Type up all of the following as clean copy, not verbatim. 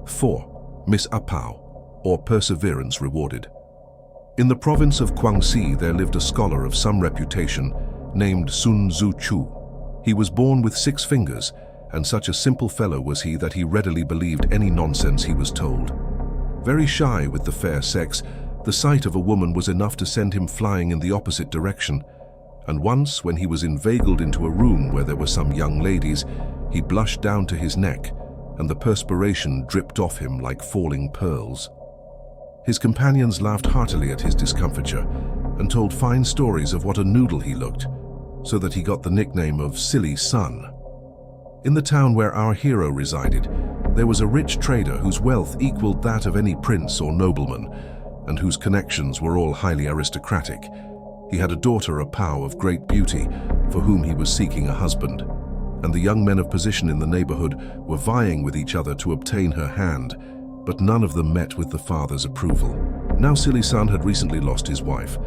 4. Miss A-PAO, or Perseverance Rewarded. In the province of Guangxi there lived a scholar of some reputation named Sun Tzu Chu. He was born with 6 fingers, and such a simple fellow was he that he readily believed any nonsense he was told. Very shy with the fair sex, the sight of a woman was enough to send him flying in the opposite direction. And once, when he was inveigled into a room where there were some young ladies, he blushed down to his neck, and the perspiration dripped off him like falling pearls. His companions laughed heartily at his discomfiture and told fine stories of what a noodle he looked, so that he got the nickname of Silly Son. In the town where our hero resided, there was a rich trader whose wealth equaled that of any prince or nobleman, and whose connections were all highly aristocratic. He had a daughter, A-PAO, of great beauty, for whom he was seeking a husband, and the young men of position in the neighborhood were vying with each other to obtain her hand, but none of them met with the father's approval. Now Silly Son had recently lost his wife,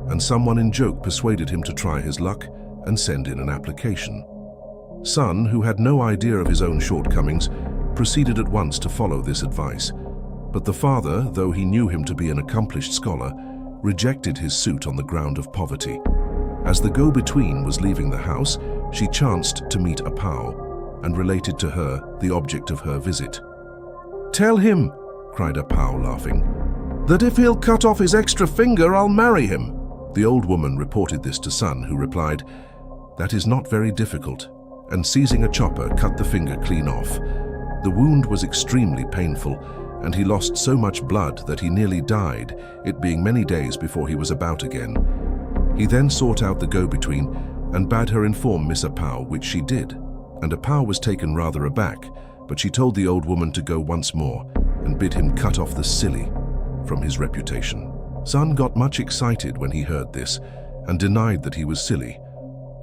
and someone in joke persuaded him to try his luck and send in an application. Son, who had no idea of his own shortcomings, proceeded at once to follow this advice. But the father, though he knew him to be an accomplished scholar, rejected his suit on the ground of poverty. As the go-between was leaving the house, she chanced to meet A-PAO and related to her the object of her visit. "Tell him," cried A-PAO, laughing, "that if he'll cut off his extra finger, I'll marry him." The old woman reported this to Son, who replied, "That is not very difficult," and seizing a chopper, cut the finger clean off. The wound was extremely painful, and he lost so much blood that he nearly died, it being many days before he was about again. He then sought out the go-between and bade her inform Miss A-PAO, which she did, and A-PAO was taken rather aback, but she told the old woman to go once more and bid him cut off the silly from his reputation. Son got much excited when he heard this and denied that he was silly.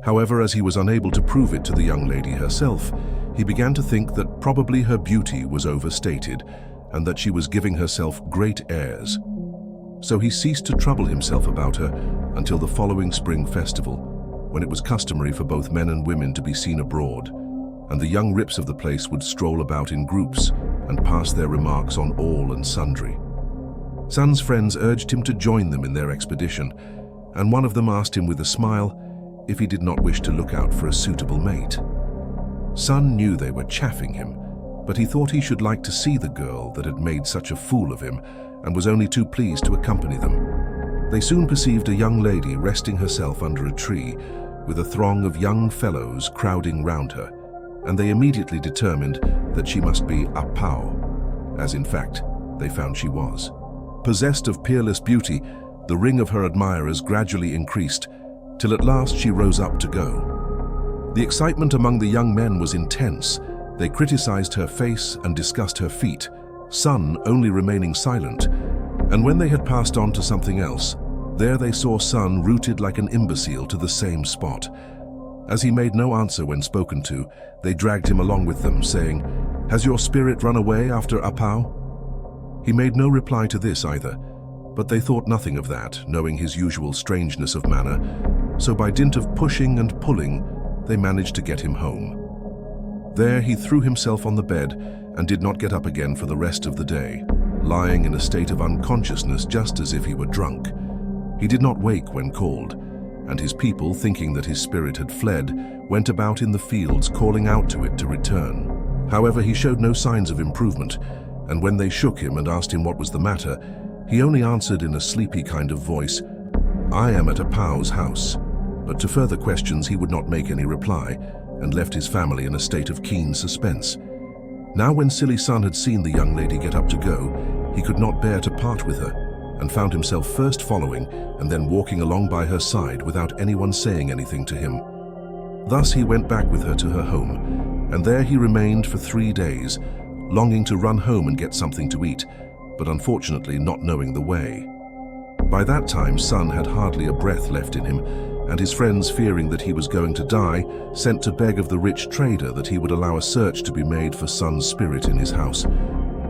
However, as he was unable to prove it to the young lady herself, he began to think that probably her beauty was overstated and that she was giving herself great airs. So he ceased to trouble himself about her until the following spring festival, when it was customary for both men and women to be seen abroad, and the young rips of the place would stroll about in groups and pass their remarks on all and sundry. Son's friends urged him to join them in their expedition, and one of them asked him with a smile if he did not wish to look out for a suitable mate. Son knew they were chaffing him, but he thought he should like to see the girl that had made such a fool of him, and was only too pleased to accompany them. They soon perceived a young lady resting herself under a tree, with a throng of young fellows crowding round her, and they immediately determined that she must be A-PAO, as in fact they found she was. Possessed of peerless beauty, the ring of her admirers gradually increased, till at last she rose up to go. The excitement among the young men was intense. They criticized her face and discussed her feet, Son only remaining silent, and when they had passed on to something else, there they saw Son rooted like an imbecile to the same spot. As he made no answer when spoken to, they dragged him along with them, saying, "Has your spirit run away after A-PAO?" He made no reply to this either, but they thought nothing of that, knowing his usual strangeness of manner, so by dint of pushing and pulling, they managed to get him home. There he threw himself on the bed and did not get up again for the rest of the day, lying in a state of unconsciousness just as if he were drunk. He did not wake when called, and his people, thinking that his spirit had fled, went about in the fields calling out to it to return. However, he showed no signs of improvement, and when they shook him and asked him what was the matter, he only answered in a sleepy kind of voice, "I am at A-PAO's house." But to further questions he would not make any reply, and left his family in a state of keen suspense. Now when Silly Son had seen the young lady get up to go, he could not bear to part with her, and found himself first following and then walking along by her side without anyone saying anything to him. Thus he went back with her to her home, and there he remained for 3 days, longing to run home and get something to eat, but unfortunately not knowing the way. By that time Son had hardly a breath left in him, and his friends, fearing that he was going to die, sent to beg of the rich trader that he would allow a search to be made for Son's spirit in his house.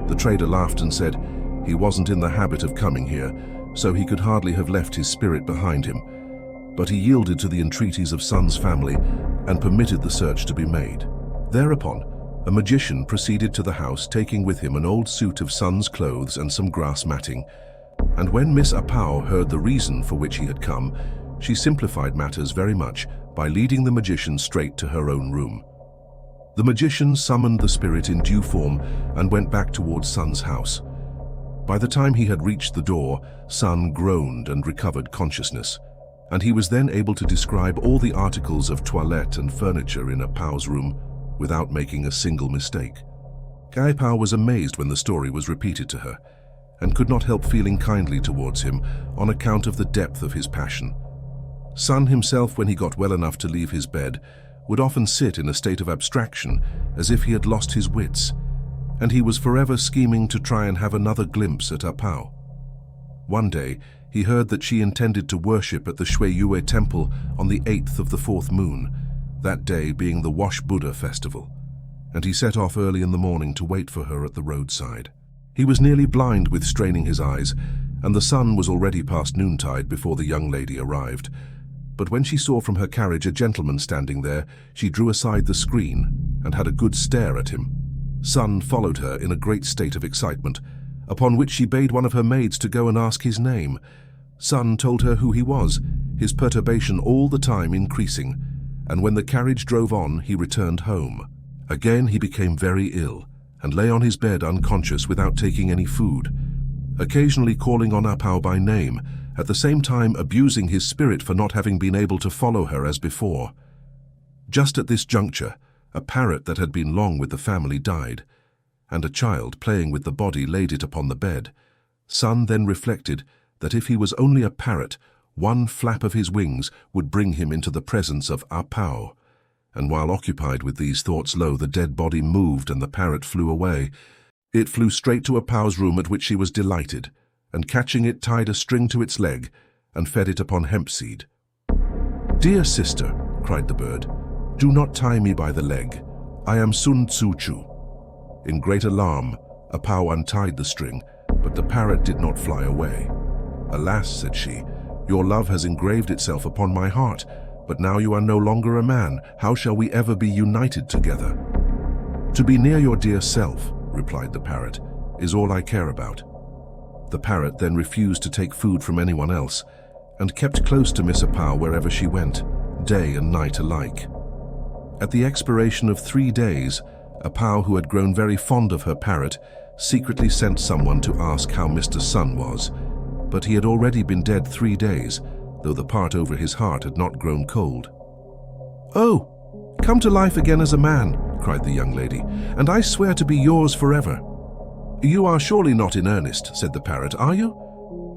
The trader laughed and said he wasn't in the habit of coming here, so he could hardly have left his spirit behind him. But he yielded to the entreaties of Son's family and permitted the search to be made. Thereupon, a magician proceeded to the house, taking with him an old suit of Sun's clothes and some grass matting. And when Miss A-PAO heard the reason for which he had come, she simplified matters very much by leading the magician straight to her own room. The magician summoned the spirit in due form and went back towards Sun's house. By the time he had reached the door, Sun groaned and recovered consciousness, and he was then able to describe all the articles of toilette and furniture in A-PAO's room without making a single mistake. A-PAO was amazed when the story was repeated to her, and could not help feeling kindly towards him on account of the depth of his passion. Sun himself, when he got well enough to leave his bed, would often sit in a state of abstraction as if he had lost his wits, and he was forever scheming to try and have another glimpse at A-PAO. One day, he heard that she intended to worship at the Shui temple on the 8th of the 4th moon, that day being the Wash Buddha festival, and he set off early in the morning to wait for her at the roadside. He was nearly blind with straining his eyes, and the sun was already past noontide before the young lady arrived. But when she saw from her carriage a gentleman standing there, she drew aside the screen and had a good stare at him. Sun followed her in a great state of excitement, upon which she bade one of her maids to go and ask his name. Sun told her who he was, his perturbation all the time increasing, and when the carriage drove on, he returned home. Again he became very ill, and lay on his bed unconscious without taking any food, occasionally calling on A-PAO by name, at the same time abusing his spirit for not having been able to follow her as before. Just at this juncture, a parrot that had been long with the family died, and a child playing with the body laid it upon the bed. Sun then reflected that if he was only a parrot, one flap of his wings would bring him into the presence of A-PAO. And while occupied with these thoughts, lo, the dead body moved and the parrot flew away. It flew straight to A-PAO's room, at which she was delighted, and catching it tied a string to its leg and fed it upon hemp seed. "Dear sister," cried the bird, "do not tie me by the leg. I am Sun Tzu Chu." In great alarm, A-PAO untied the string, but the parrot did not fly away. "Alas," said she, "your love has engraved itself upon my heart, but now you are no longer a man. How shall we ever be united together?" "To be near your dear self," replied the parrot, "is all I care about." The parrot then refused to take food from anyone else, and kept close to Miss A-PAO wherever she went, day and night alike. At the expiration of 3 days, A-PAO, who had grown very fond of her parrot, secretly sent someone to ask how Mr. Sun was, but he had already been dead 3 days, though the part over his heart had not grown cold. "Oh, come to life again as a man," cried the young lady, "and I swear to be yours forever." "You are surely not in earnest," said the parrot, "are you?"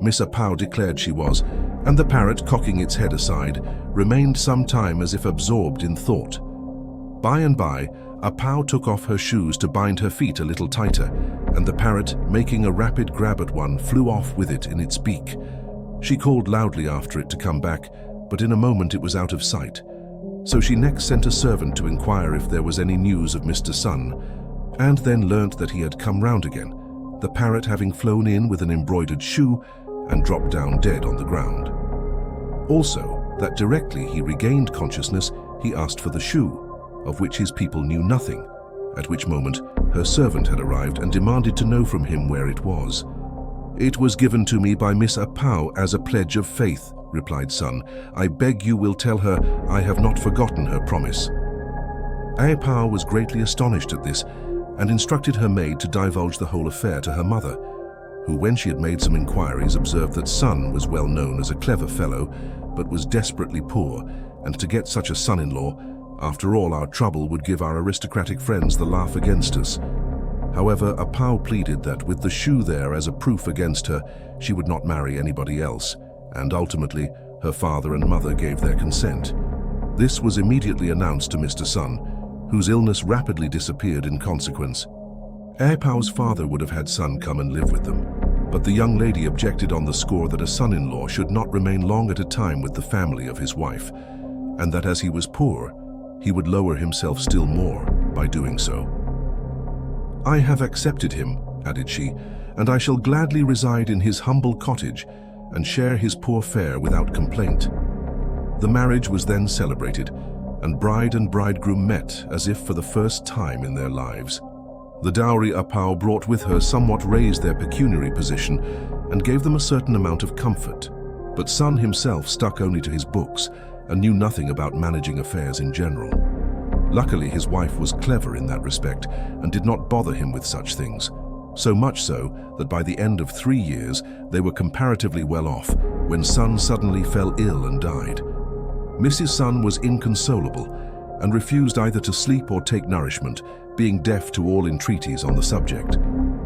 Miss A-PAO declared she was, and the parrot, cocking its head aside, remained some time as if absorbed in thought. By and by, A-PAO took off her shoes to bind her feet a little tighter, and the parrot, making a rapid grab at one, flew off with it in its beak. She called loudly after it to come back, but in a moment it was out of sight. So she next sent a servant to inquire if there was any news of Mr. Sun, and then learnt that he had come round again, the parrot having flown in with an embroidered shoe and dropped down dead on the ground. Also, that directly he regained consciousness, he asked for the shoe, of which his people knew nothing, at which moment her servant had arrived and demanded to know from him where it was. "It was given to me by Miss A-PAO as a pledge of faith," replied Sun. "I beg you will tell her I have not forgotten her promise." A-PAO was greatly astonished at this, and instructed her maid to divulge the whole affair to her mother, who, when she had made some inquiries, observed that Sun was well known as a clever fellow, but was desperately poor, and to get such a son-in-law, after all our trouble, would give our aristocratic friends the laugh against us. However, A-PAO pleaded that with the shoe there as a proof against her, she would not marry anybody else, and ultimately her father and mother gave their consent. This was immediately announced to Mr. Sun, whose illness rapidly disappeared in consequence. A-PAO's father would have had Sun come and live with them, but the young lady objected on the score that a son-in-law should not remain long at a time with the family of his wife, and that as he was poor, he would lower himself still more by doing so. "I have accepted him," added she, "and I shall gladly reside in his humble cottage and share his poor fare without complaint." The marriage was then celebrated, and bride and bridegroom met as if for the first time in their lives. The dowry A-PAO brought with her somewhat raised their pecuniary position and gave them a certain amount of comfort. But Sun himself stuck only to his books and knew nothing about managing affairs in general. Luckily, his wife was clever in that respect and did not bother him with such things. So much so that by the end of 3 years, they were comparatively well off when Sun suddenly fell ill and died. Mrs. Sun was inconsolable and refused either to sleep or take nourishment, being deaf to all entreaties on the subject.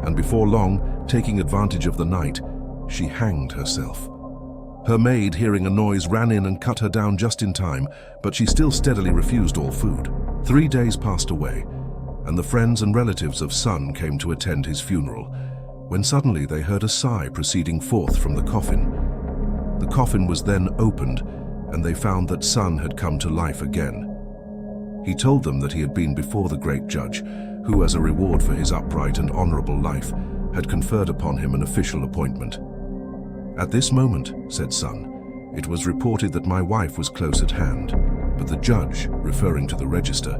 And before long, taking advantage of the night, she hanged herself. Her maid, hearing a noise, ran in and cut her down just in time, but she still steadily refused all food. 3 days passed away, and the friends and relatives of Sun came to attend his funeral, when suddenly they heard a sigh proceeding forth from the coffin. The coffin was then opened, and they found that Sun had come to life again. He told them that he had been before the great judge, who, as a reward for his upright and honorable life, had conferred upon him an official appointment. "At this moment," said Sun, "it was reported that my wife was close at hand, but the judge, referring to the register,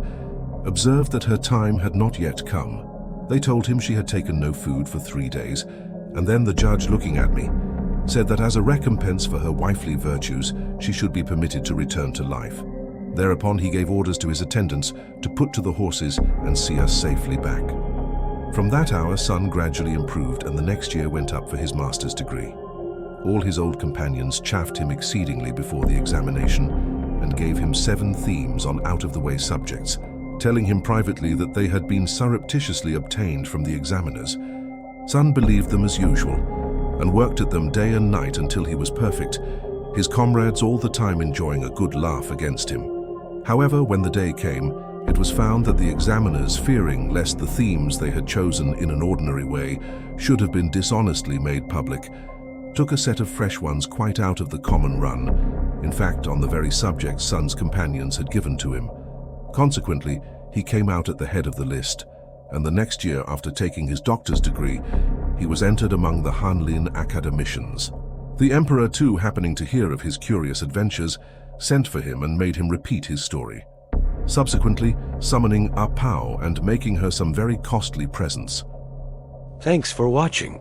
observed that her time had not yet come. They told him she had taken no food for 3 days, and then the judge, looking at me, said that as a recompense for her wifely virtues, she should be permitted to return to life. Thereupon he gave orders to his attendants to put to the horses and see us safely back." From that hour, Sun gradually improved, and the next year went up for his master's degree. All his old companions chaffed him exceedingly before the examination and gave him 7 themes on out-of-the-way subjects, telling him privately that they had been surreptitiously obtained from the examiners. Sun believed them as usual and worked at them day and night until he was perfect, his comrades all the time enjoying a good laugh against him. However, when the day came, it was found that the examiners, fearing lest the themes they had chosen in an ordinary way should have been dishonestly made public, took a set of fresh ones quite out of the common run, in fact on the very subjects Sun's companions had given to him. Consequently, he came out at the head of the list, and the next year, after taking his doctor's degree, he was entered among the Hanlin academicians. The emperor, too, happening to hear of his curious adventures, sent for him and made him repeat his story, subsequently summoning A-PAO and making her some very costly presents. Thanks for watching.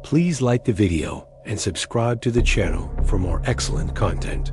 Please like the video and subscribe to the channel for more excellent content.